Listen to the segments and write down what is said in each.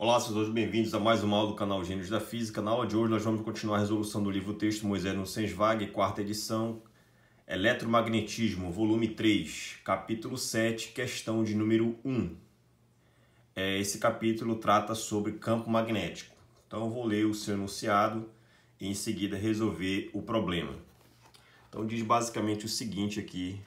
Olá, sejam todos bem-vindos a mais uma aula do canal Gênios da Física. Na aula de hoje nós vamos continuar a resolução do livro-texto Moisés no Senswag, quarta edição, Eletromagnetismo, volume 3, capítulo 7, questão de número 1. Esse capítulo trata sobre campo magnético. Então eu vou ler o seu enunciado e em seguida resolver o problema. Então diz basicamente o seguinte aqui,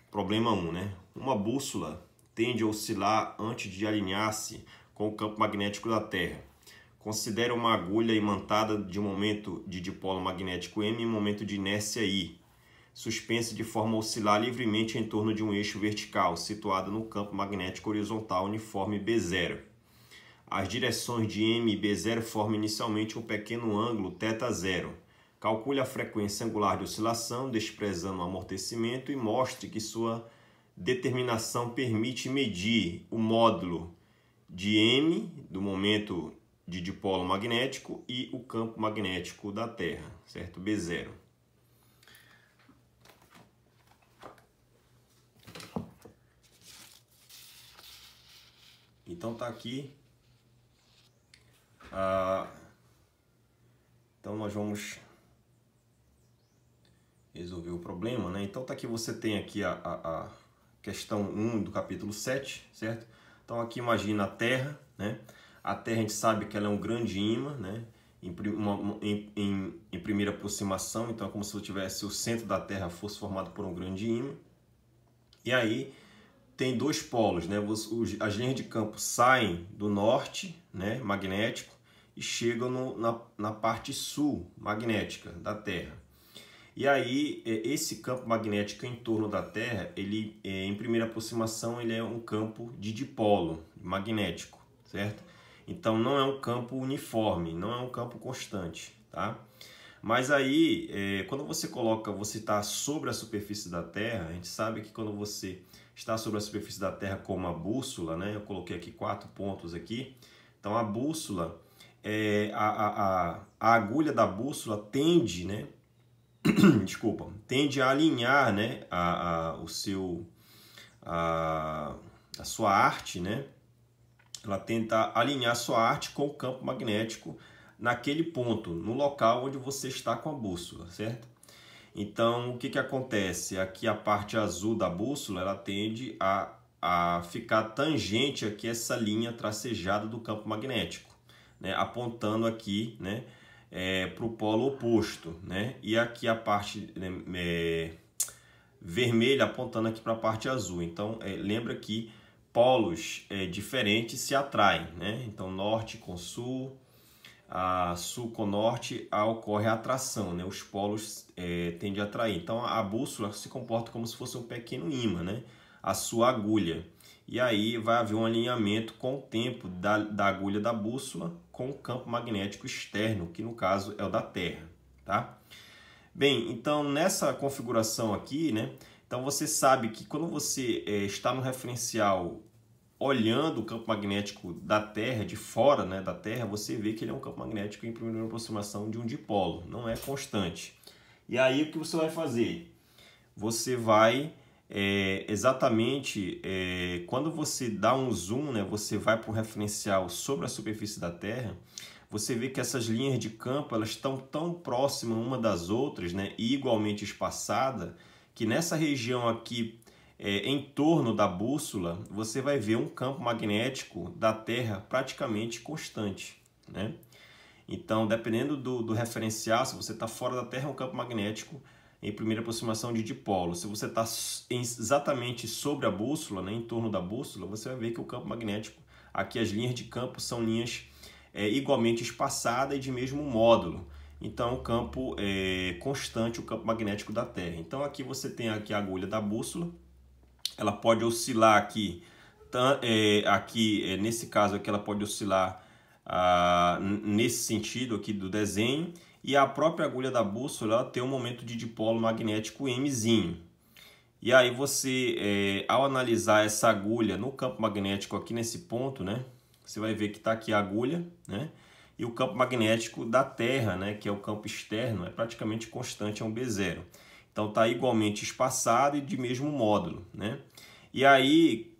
problema 1, né? Uma bússola tende a oscilar antes de alinhar-se com o campo magnético da Terra. Considere uma agulha imantada de momento de dipolo magnético M e momento de inércia I, suspensa de forma a oscilar livremente em torno de um eixo vertical, situado no campo magnético horizontal uniforme B0. As direções de M e B0 formam inicialmente um pequeno ângulo θ0. Calcule a frequência angular de oscilação, desprezando o amortecimento, e mostre que sua determinação permite medir o módulo de M, do momento de dipolo magnético, e o campo magnético da Terra, certo? B0. Então tá aqui. Então nós vamos resolver o problema, né? Então tá aqui, você tem aqui a questão 1 do capítulo 7, certo? Então aqui imagina a Terra, né? A Terra a gente sabe que ela é um grande ímã, né? Em primeira aproximação, então é como se eu tivesse o centro da Terra fosse formado por um grande ímã. E aí tem dois polos, né? As linhas de campo saem do norte, né, magnético, e chegam na parte sul magnética da Terra. E aí, esse campo magnético em torno da Terra, ele, em primeira aproximação, ele é um campo de dipolo magnético, certo? Então, não é um campo uniforme, não é um campo constante, tá? Mas aí, quando você está sobre a superfície da Terra, a gente sabe que quando você está sobre a superfície da Terra com uma bússola, né? Eu coloquei aqui 4 pontos aqui. Então, a bússola, a agulha da bússola tende, né? Tende a alinhar, né, a sua arte, né? Ela tenta alinhar a sua arte com o campo magnético naquele ponto, no local onde você está com a bússola, certo? Então, o que acontece? Aqui a parte azul da bússola, ela tende a ficar tangente aqui essa linha tracejada do campo magnético, né? Apontando aqui, né, para o polo oposto, né? E aqui a parte vermelha apontando aqui para a parte azul. Então, lembra que polos diferentes se atraem, né? Então, norte com sul, sul com norte, ocorre a atração, né? Os polos tendem a atrair. Então, a bússola se comporta como se fosse um pequeno ímã, né? A sua agulha. E aí vai haver um alinhamento com o tempo da agulha da bússola com o campo magnético externo, que no caso é o da Terra, tá? Bem, então nessa configuração aqui, né? Então você sabe que quando você está no referencial olhando o campo magnético da Terra, de fora, né, da Terra, você vê que ele é um campo magnético em primeira aproximação de um dipolo, não é constante. E aí o que você vai fazer? Você vai quando você dá um zoom, né, você vai para o referencial sobre a superfície da Terra, você vê que essas linhas de campo elas estão tão próximas uma das outras, né, e igualmente espaçadas, que nessa região aqui, em torno da bússola, você vai ver um campo magnético da Terra praticamente constante, né? Então, dependendo do referencial, se você está fora da Terra, é um campo magnético em primeira aproximação de dipolo. Se você está exatamente sobre a bússola, né, em torno da bússola, você vai ver que o campo magnético, aqui as linhas de campo são linhas igualmente espaçadas e de mesmo módulo. Então, o campo constante, o campo magnético da Terra. Então, aqui você tem aqui a agulha da bússola. Ela pode oscilar aqui, nesse caso aqui, ela pode oscilar nesse sentido aqui do desenho. E a própria agulha da bússola ela tem um momento de dipolo magnético Mzinho. E aí você, ao analisar essa agulha no campo magnético aqui nesse ponto, né, você vai ver que está aqui a agulha, né, e o campo magnético da Terra, né, que é o campo externo, é praticamente constante, é um B0. Então está igualmente espaçado e de mesmo módulo, né? E aí,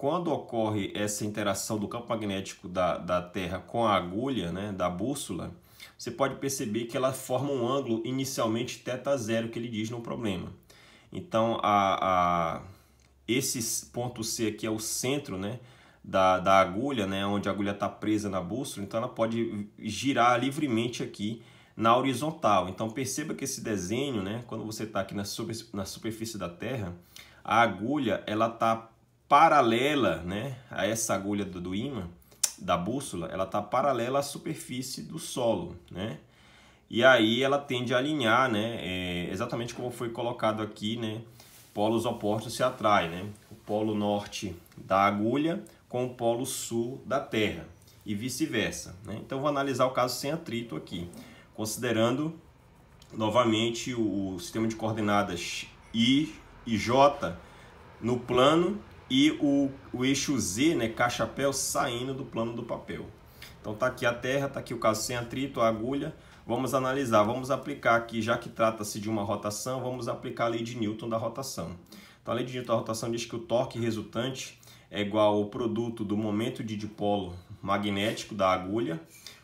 quando ocorre essa interação do campo magnético da Terra com a agulha, né, da bússola, você pode perceber que ela forma um ângulo inicialmente θ0, que ele diz no problema. Então, esse ponto C aqui é o centro, né, da agulha, né, onde a agulha está presa na bússola, então ela pode girar livremente aqui na horizontal. Então perceba que esse desenho, né, quando você está aqui na superfície da Terra, a agulha ela está paralela, né, a essa agulha do ímã, da bússola, ela está paralela à superfície do solo, né? E aí ela tende a alinhar, né, exatamente como foi colocado aqui, né, polos opostos se atraem, né? O polo norte da agulha com o polo sul da Terra e vice-versa, né? Então vou analisar o caso sem atrito aqui, considerando novamente o sistema de coordenadas I e J no plano e o eixo Z, né, K-chapéu, saindo do plano do papel. Então tá aqui a Terra, tá aqui o caso sem atrito, a agulha. Vamos analisar, vamos aplicar aqui, já que trata-se de uma rotação, vamos aplicar a lei de Newton da rotação. Então a lei de Newton da rotação diz que o torque resultante é igual ao produto do momento de dipolo magnético da agulha,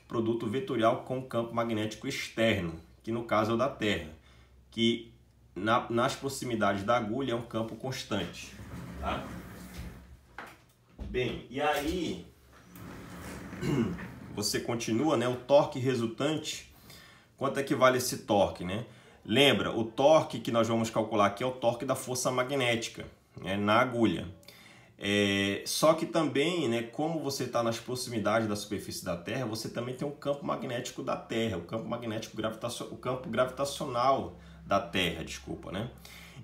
produto vetorial com o campo magnético externo, que no caso é o da Terra, que nas proximidades da agulha é um campo constante. Tá? Bem, e aí você continua, né? O torque resultante, quanto é que vale esse torque, né? Lembra, o torque que nós vamos calcular aqui é o torque da força magnética, né, na agulha. Só que também, né, como você está nas proximidades da superfície da Terra, você também tem um campo magnético da Terra, o campo gravitacional da Terra, desculpa, né?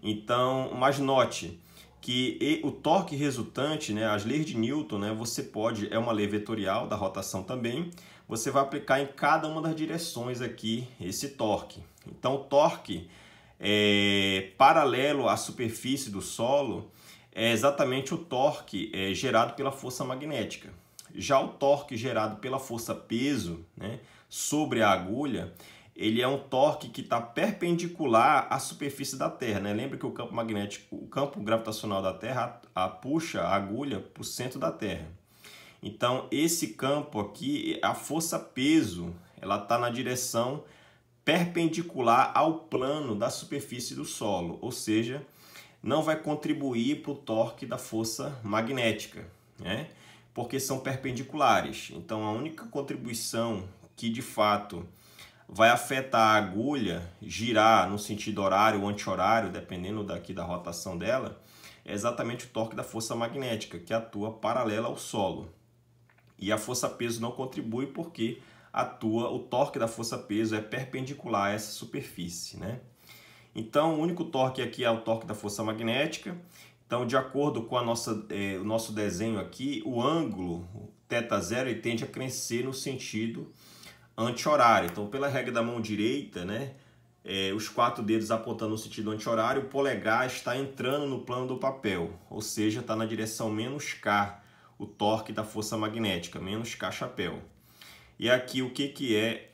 Então, mas note que o torque resultante, né, as leis de Newton, né, você pode, é uma lei vetorial da rotação também, você vai aplicar em cada uma das direções aqui esse torque. Então, o torque paralelo à superfície do solo é exatamente o torque gerado pela força magnética. Já o torque gerado pela força peso, né, sobre a agulha, ele é um torque que está perpendicular à superfície da Terra, né? Lembra que o campo magnético, o campo gravitacional da Terra puxa a agulha para o centro da Terra. Então, esse campo aqui, a força peso, ela está na direção perpendicular ao plano da superfície do solo, ou seja, não vai contribuir para o torque da força magnética, né? Porque são perpendiculares. Então, a única contribuição que de fato vai afetar a agulha girar no sentido horário ou anti-horário, dependendo daqui da rotação dela, é exatamente o torque da força magnética, que atua paralela ao solo. E a força-peso não contribui porque o torque da força-peso é perpendicular a essa superfície, né? Então, o único torque aqui é o torque da força magnética. Então, de acordo com o nosso desenho aqui, o ângulo θ0 ele tende a crescer no sentido anti-horário. Então, pela regra da mão direita, né, os 4 dedos apontando no sentido anti-horário, o polegar está entrando no plano do papel, ou seja, está na direção menos K, o torque da força magnética, menos K chapéu. E aqui o que é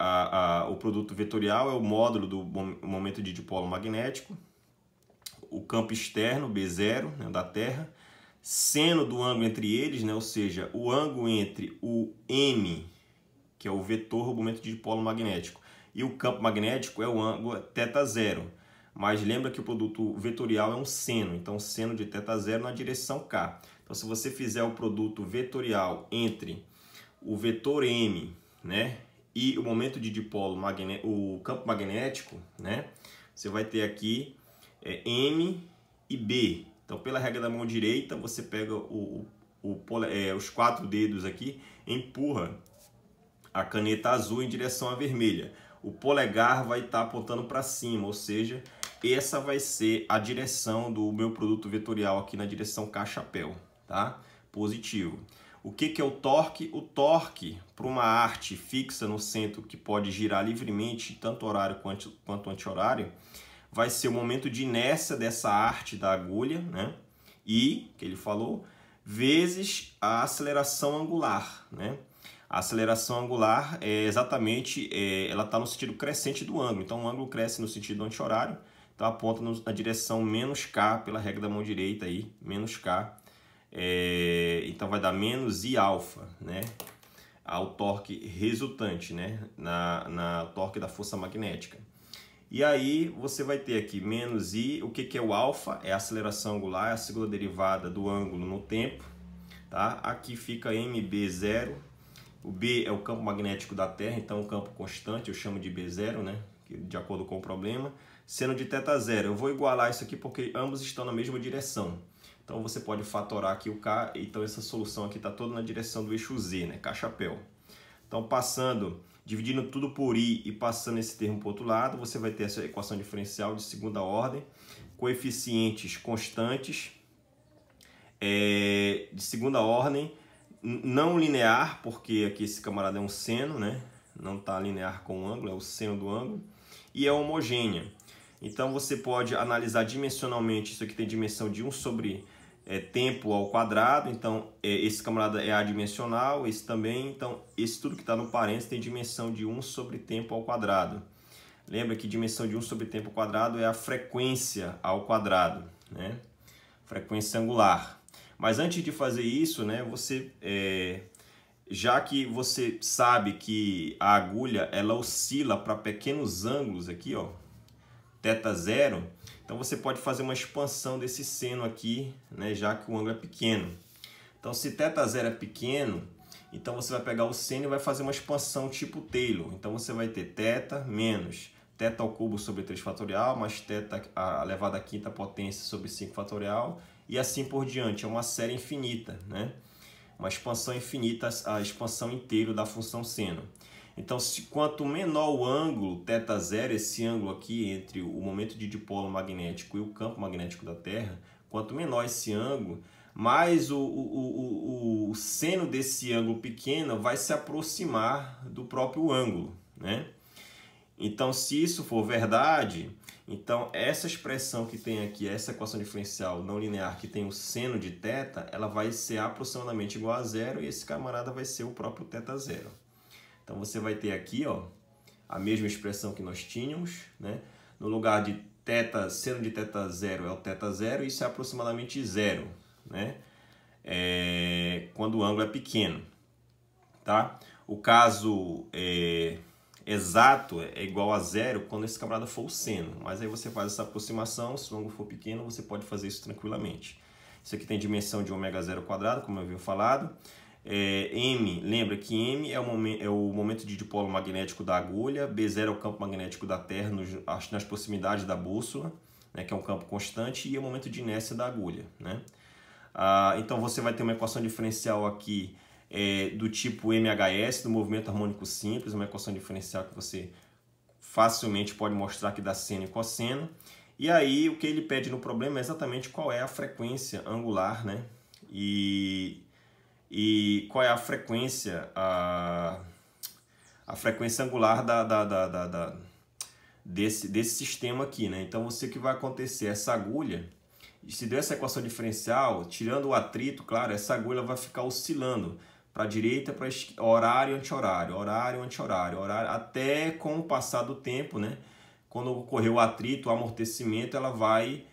o produto vetorial? É o módulo do momento de dipolo magnético, o campo externo, B0, né, da Terra, seno do ângulo entre eles, né, ou seja, o ângulo entre o M, que é o vetor do momento de dipolo magnético, e o campo magnético é o ângulo θ0. Mas lembra que o produto vetorial é um seno, então seno de θ0 na direção K. Então, se você fizer o produto vetorial entre o vetor M, né, e o momento de dipolo o campo magnético, né, você vai ter aqui M e B. Então, pela regra da mão direita, você pega os 4 dedos aqui, empurra a caneta azul em direção à vermelha. O polegar vai estar apontando para cima, ou seja, essa vai ser a direção do meu produto vetorial aqui na direção K-chapéu, tá? Positivo. O que é o torque? O torque, para uma arte fixa no centro que pode girar livremente, tanto horário quanto anti-horário, vai ser o momento de inércia dessa arte da agulha, né? I, que ele falou, vezes a aceleração angular, né? A aceleração angular é exatamente, ela está no sentido crescente do ângulo. Então, o ângulo cresce no sentido anti-horário, então aponta na direção menos K, pela regra da mão direita aí, menos K Então vai dar menos I alfa, né? Ao torque resultante, né? Na torque da força magnética. E aí você vai ter aqui menos I, o que é o alfa? É a aceleração angular, é a segunda derivada do ângulo no tempo. Tá? Aqui fica MB0, o B é o campo magnético da Terra, então um campo constante, eu chamo de B0, né? De acordo com o problema. Seno de θ0, eu vou igualar isso aqui porque ambos estão na mesma direção. Então você pode fatorar aqui o K, então essa solução aqui está toda na direção do eixo Z, né? K-chapéu. Então dividindo tudo por I e passando esse termo para o outro lado, você vai ter essa equação diferencial de segunda ordem, coeficientes constantes, de segunda ordem, não linear, porque aqui esse camarada é um seno, né? Não está linear com o ângulo, é o seno do ângulo, e é homogênea. Então você pode analisar dimensionalmente, isso aqui tem dimensão de 1 sobre tempo ao quadrado, então esse camarada é adimensional, esse também, então esse tudo que está no parênteses tem dimensão de 1 sobre tempo ao quadrado. Lembra que dimensão de 1 sobre tempo ao quadrado é a frequência ao quadrado, né? Frequência angular. Mas antes de fazer isso, né, já que você sabe que a agulha ela oscila para pequenos ângulos aqui, ó, θ0, então você pode fazer uma expansão desse seno aqui, né, já que o ângulo é pequeno. Então se θ0 é pequeno, então você vai pegar o seno e vai fazer uma expansão tipo Taylor. Então você vai ter θ menos θ ao cubo sobre 3 fatorial, mais θ elevado à quinta potência sobre 5 fatorial, e assim por diante. É uma série infinita, né? Uma expansão infinita, a expansão inteira da função seno. Então, quanto menor o ângulo θ0, esse ângulo aqui entre o momento de dipolo magnético e o campo magnético da Terra, quanto menor esse ângulo, mais o seno desse ângulo pequeno vai se aproximar do próprio ângulo, né? Então, se isso for verdade, então essa expressão que tem aqui, essa equação diferencial não linear que tem o seno de θ, ela vai ser aproximadamente igual a zero e esse camarada vai ser o próprio θ0. Então você vai ter aqui, ó, a mesma expressão que nós tínhamos, né? No lugar de θ, seno de θ0 é o θ0 e isso é aproximadamente zero, né? Quando o ângulo é pequeno, tá? O caso exato é igual a zero quando esse camarada for o seno, mas aí você faz essa aproximação, se o ângulo for pequeno você pode fazer isso tranquilamente. Isso aqui tem dimensão de ω0 quadrado, como eu havia falado. M, lembra que M é o momento de dipolo magnético da agulha, B0 é o campo magnético da Terra nas proximidades da bússola, né, que é um campo constante, e é o momento de inércia da agulha, né? Então você vai ter uma equação diferencial aqui do tipo MHS, do movimento harmônico simples, uma equação diferencial que você facilmente pode mostrar que dá seno e cosseno. E aí o que ele pede no problema é exatamente qual é a frequência angular, né? E qual é a frequência, a frequência angular desse sistema aqui, né? Então, o que vai acontecer? Essa agulha, se der essa equação diferencial, tirando o atrito, claro, essa agulha vai ficar oscilando para a direita, para horário, anti-horário, horário, anti-horário, horário, até com o passar do tempo, né? Quando ocorrer o atrito, o amortecimento, ela vai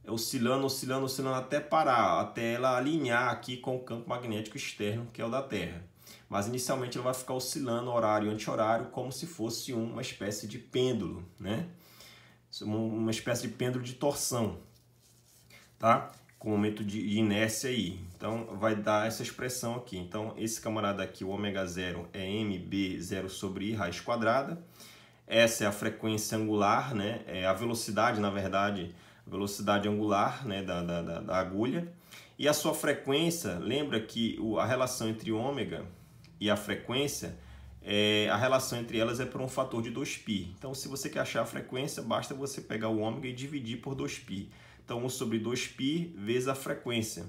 oscilando, oscilando, oscilando até parar, até ela alinhar aqui com o campo magnético externo, que é o da Terra. Mas inicialmente ela vai ficar oscilando horário e anti-horário como se fosse uma espécie de pêndulo, né? Uma espécie de pêndulo de torção, tá? Com momento de inércia aí. Então vai dar essa expressão aqui. Então esse camarada aqui, o ω0 é mb0 sobre I raiz quadrada. Essa é a frequência angular, né? É a velocidade, na verdade, velocidade angular, né, da agulha. E a sua frequência, lembra que a relação entre ômega e a frequência, a relação entre elas é por um fator de 2π. Então, se você quer achar a frequência, basta você pegar o ômega e dividir por 2π. Então, 1 sobre 2π vezes a frequência.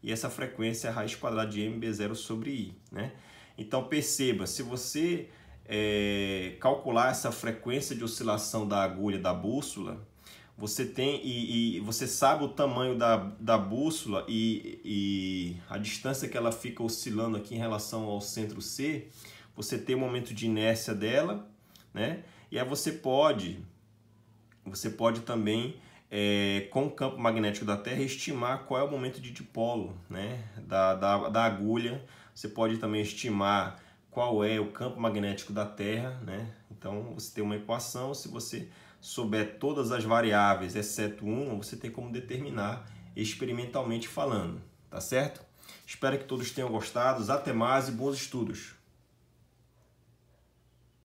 E essa frequência é a raiz quadrada de mb0 sobre I, né? Então, perceba, se você calcular essa frequência de oscilação da agulha da bússola, você tem e você sabe o tamanho da bússola e a distância que ela fica oscilando aqui em relação ao centro C, você tem o momento de inércia dela, né? E aí você pode também com o campo magnético da Terra, estimar qual é o momento de dipolo, né, da agulha. Você pode também estimar qual é o campo magnético da Terra, né? Então você tem uma equação, se você souber todas as variáveis, exceto uma, você tem como determinar experimentalmente falando, tá certo? Espero que todos tenham gostado. Até mais e bons estudos!